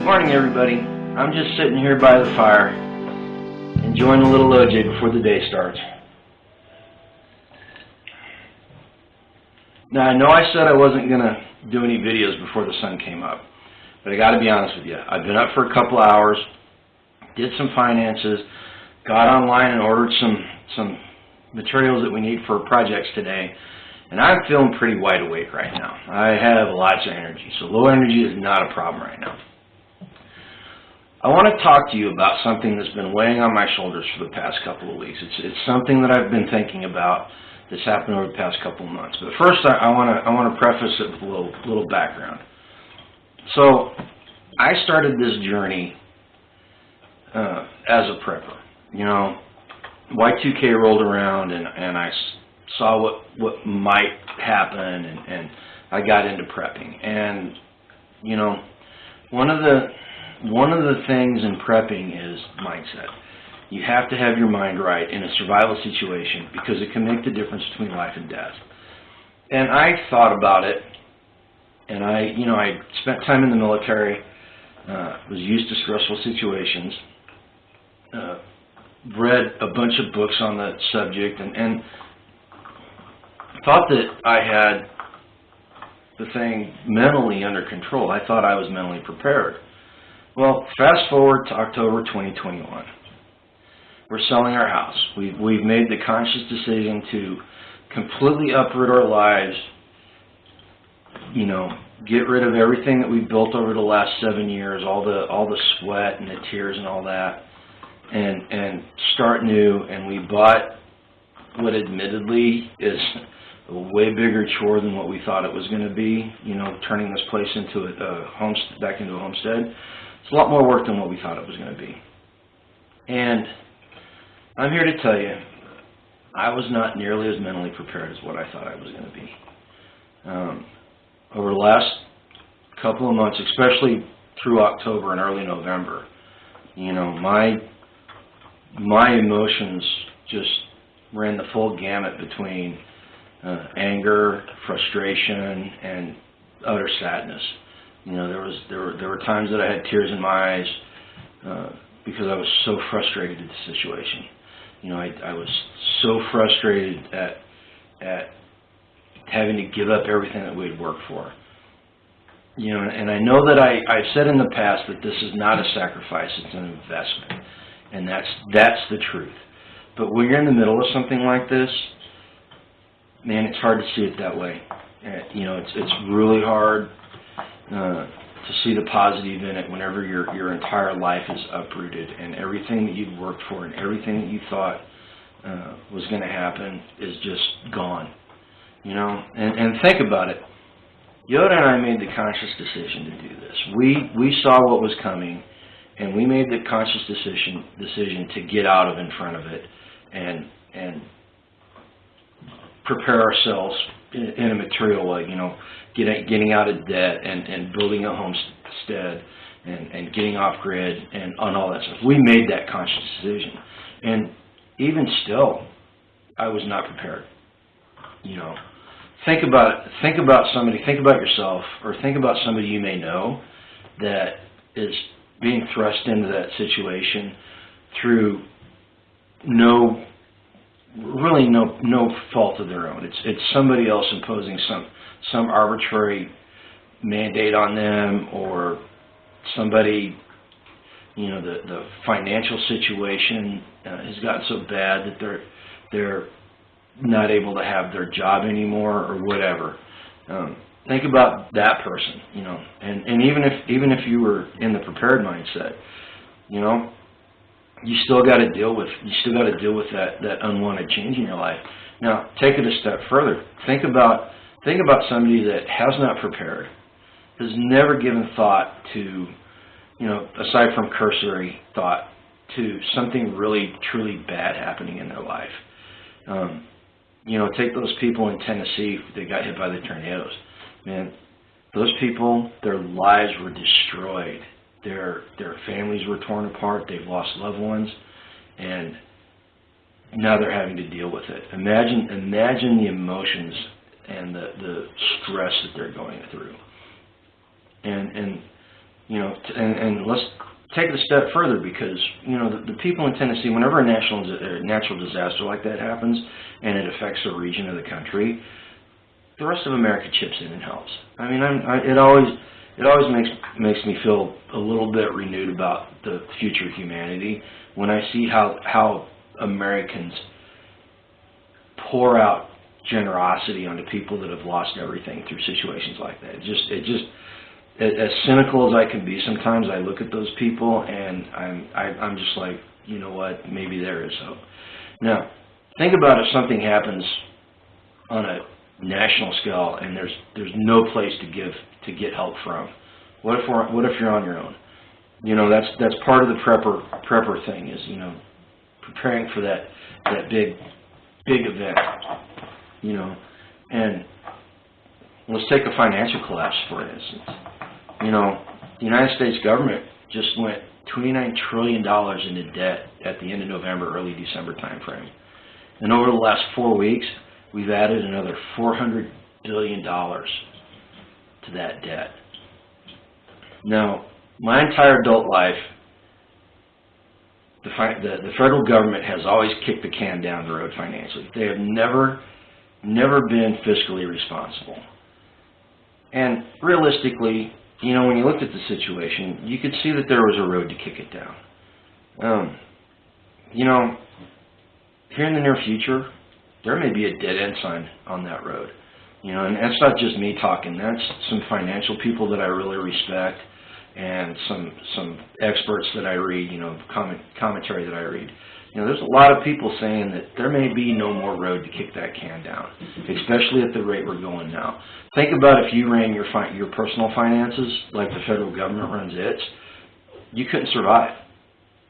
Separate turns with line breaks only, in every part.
Morning, everybody. I'm just sitting here by the fire, enjoying a little OJ before the day starts. Now, I know I said I wasn't going to do any videos before the sun came up, but I got to be honest with you. I've been up for a couple hours, did some finances, got online and ordered some materials that we need for projects today, and I'm feeling pretty wide awake right now. I have lots of energy, so low energy is not a problem right now. I want to talk to you about something that's been weighing on my shoulders for the past couple of weeks. It's something that I've been thinking about that's happened over the past couple of months. But first, I want to preface it with a little background. So, I started this journey as a prepper. You know, Y2K rolled around, and I saw what might happen, and I got into prepping. And you know, one of the things in prepping is mindset. You have to have your mind right in a survival situation because it can make the difference between life and death. And I thought about it, and I spent time in the military, was used to stressful situations, read a bunch of books on the subject, and thought that I had the thing mentally under control. I thought I was mentally prepared. Well, fast forward to October 2021. We're selling our house. We've made the conscious decision to completely uproot our lives, you know, get rid of everything that we've built over the last 7 years, all the sweat and the tears and all that, and start new. And we bought what admittedly is a way bigger chore than what we thought it was going to be, you know, turning this place into back into a homestead. It's a lot more work than what we thought it was going to be. And I'm here to tell you, I was not nearly as mentally prepared as what I thought I was going to be. Over the last couple of months, especially through October and early November, you know, my emotions just ran the full gamut between anger, frustration, and utter sadness. You know, there were times that I had tears in my eyes because I was so frustrated at the situation. You know, I was so frustrated at having to give up everything that we had worked for. You know, and I know that I've said in the past that this is not a sacrifice; it's an investment, and that's the truth. But when you're in the middle of something like this, man, it's hard to see it that way. You know, it's really hard to see the positive in it whenever your entire life is uprooted and everything that you'd worked for and everything that you thought was going to happen is just gone. You know, and think about it. Yoda and I made the conscious decision to do this. We saw what was coming, and we made the conscious decision to get out of in front of it and prepare ourselves in a material way, you know, getting out of debt and building a homestead and getting off grid and on all that stuff. We made that conscious decision, and even still, I was not prepared. You know, think about somebody, think about yourself, or think about somebody you may know that is being thrust into that situation through no fault of their own. It's somebody else imposing some arbitrary mandate on them, or somebody, you know, the financial situation has gotten so bad that they're not able to have their job anymore or whatever. Think about that person, you know, and even if you were in the prepared mindset, you know, you still got to deal with that unwanted change in your life. Now, take it a step further. Think about somebody that has not prepared, has never given thought to, you know, aside from cursory thought, to something really truly bad happening in their life. You know, take those people in Tennessee that got hit by the tornadoes. Man, those people, their lives were destroyed. Their families were torn apart. They've lost loved ones, and now they're having to deal with it. Imagine the emotions and the stress that they're going through. And You know, and let's take it a step further, because, you know, the people in Tennessee, whenever a natural disaster like that happens and it affects a region of the country, the rest of America chips in and helps. I mean, it always makes me feel a little bit renewed about the future of humanity when I see how Americans pour out generosity onto people that have lost everything through situations like that. As cynical as I can be sometimes, I look at those people and I'm just like, you know what, maybe there is hope. Now, think about if something happens on a national scale and there's no place to get help from. What if you're on your own? You know, that's part of the prepper thing, is, you know, preparing for that big event. You know, and let's take a financial collapse, for instance. You know, the United States government just went $29 trillion into debt at the end of November, early December timeframe. And over the last 4 weeks, we've added another $400 billion to that debt. Now, my entire adult life, the federal government has always kicked the can down the road financially. They have never been fiscally responsible. And realistically, you know, when you looked at the situation, you could see that there was a road to kick it down. You know, here in the near future, there may be a dead end sign on that road. You know, and that's not just me talking. That's some financial people that I really respect, and some experts that I read, you know, commentary that I read. You know, there's a lot of people saying that there may be no more road to kick that can down, especially at the rate we're going now. Think about if you ran your personal finances like the federal government runs its, you couldn't survive.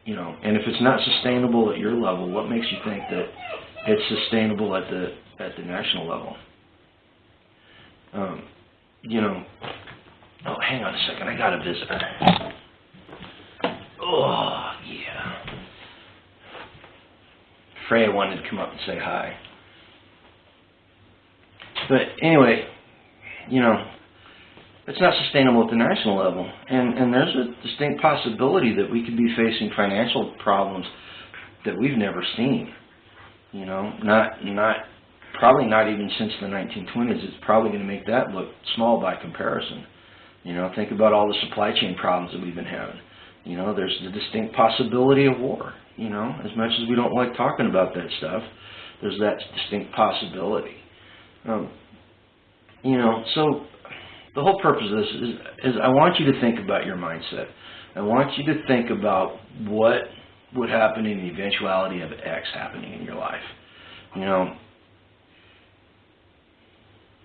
You know, and if it's not sustainable at your level, what makes you think that it's sustainable at the national level? You know, oh, hang on a second, I got a visitor. Oh, yeah. Freya wanted to come up and say hi. But anyway, you know, it's not sustainable at the national level. And there's a distinct possibility that we could be facing financial problems that we've never seen. You know, probably not even since the 1920s. It's probably going to make that look small by comparison. You know, think about all the supply chain problems that we've been having. You know, there's the distinct possibility of war. You know, as much as we don't like talking about that stuff, there's that distinct possibility. You know, so the whole purpose of this is I want you to think about your mindset. I want you to think about what would happen in the eventuality of X happening in your life. You know,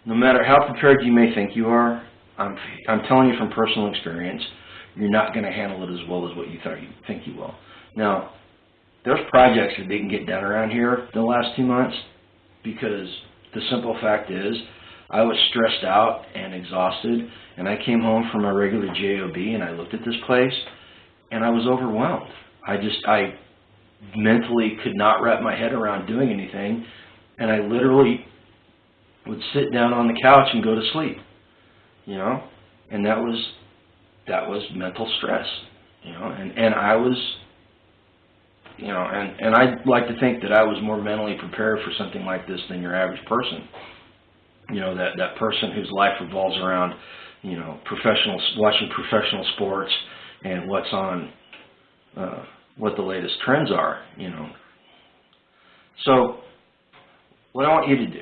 no matter how prepared you may think you are, I'm telling you from personal experience, you're not going to handle it as well as what you think you will. Now, there's projects that didn't get done around here the last 2 months because the simple fact is I was stressed out and exhausted, and I came home from my regular job and I looked at this place and I was overwhelmed. I mentally could not wrap my head around doing anything, and I literally would sit down on the couch and go to sleep. You know, and that was mental stress. You know, and I was, you know, and I'd like to think that I was more mentally prepared for something like this than your average person. You know, that person whose life revolves around, you know, watching professional sports and what's on, what the latest trends are, you know. So what I want you to do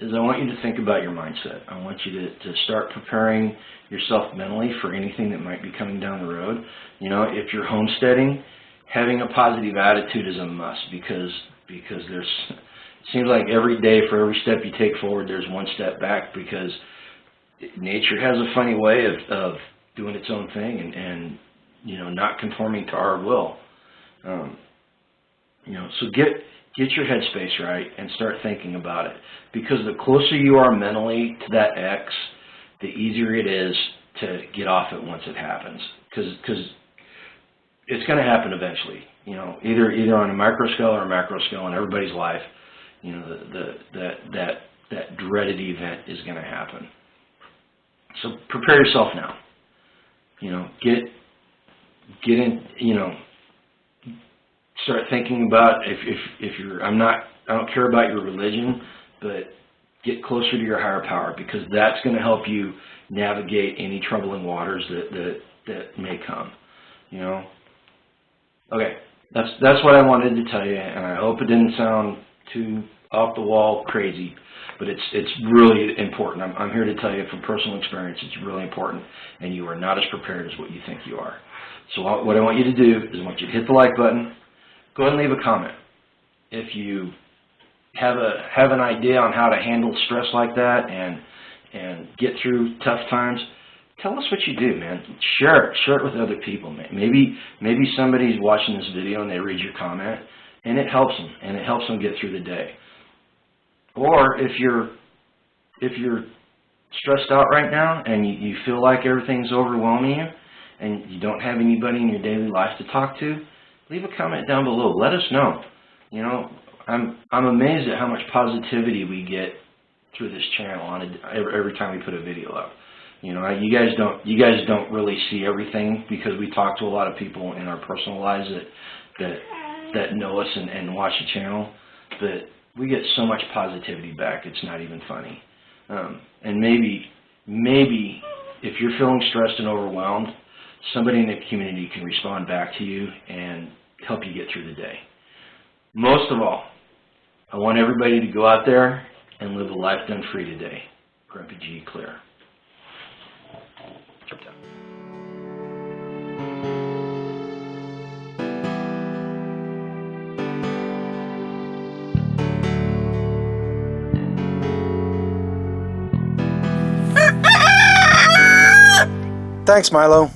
is I want you to think about your mindset. I want you to start preparing yourself mentally for anything that might be coming down the road. You know, if you're homesteading, having a positive attitude is a must because it seems like every day for every step you take forward, there's one step back, because nature has a funny way of doing its own thing and you know, not conforming to our will. You know, so get your headspace right and start thinking about it, because the closer you are mentally to that X, the easier it is to get off it once it happens, because it's going to happen eventually. You know, either on a micro scale or a macro scale in everybody's life. You know, that dreaded event is going to happen. So prepare yourself now. You know, get in, you know, start thinking about if you're, I don't care about your religion, but get closer to your higher power, because that's going to help you navigate any troubling waters that may come, you know. Okay, that's what I wanted to tell you, and I hope it didn't sound too off the wall crazy, but it's really important. I'm here to tell you from personal experience, it's really important, and you are not as prepared as what you think you are. So what I want you to do is I want you to hit the like button. Go ahead and leave a comment. If you have an idea on how to handle stress like that and get through tough times, tell us what you do, man. Share it with other people, man. Maybe somebody's watching this video and they read your comment, and it helps them get through the day. Or if you're stressed out right now and you feel like everything's overwhelming you and you don't have anybody in your daily life to talk to, leave a comment down below. Let us know. You know, I'm amazed at how much positivity we get through this channel every time we put a video up. You know, you guys don't really see everything because we talk to a lot of people in our personal lives that know us and watch the channel, but we get so much positivity back, it's not even funny. And maybe if you're feeling stressed and overwhelmed, somebody in the community can respond back to you and help you get through the day. Most of all, I want everybody to go out there and live a life done free today. Grumpy G, clear.
Thanks, Milo.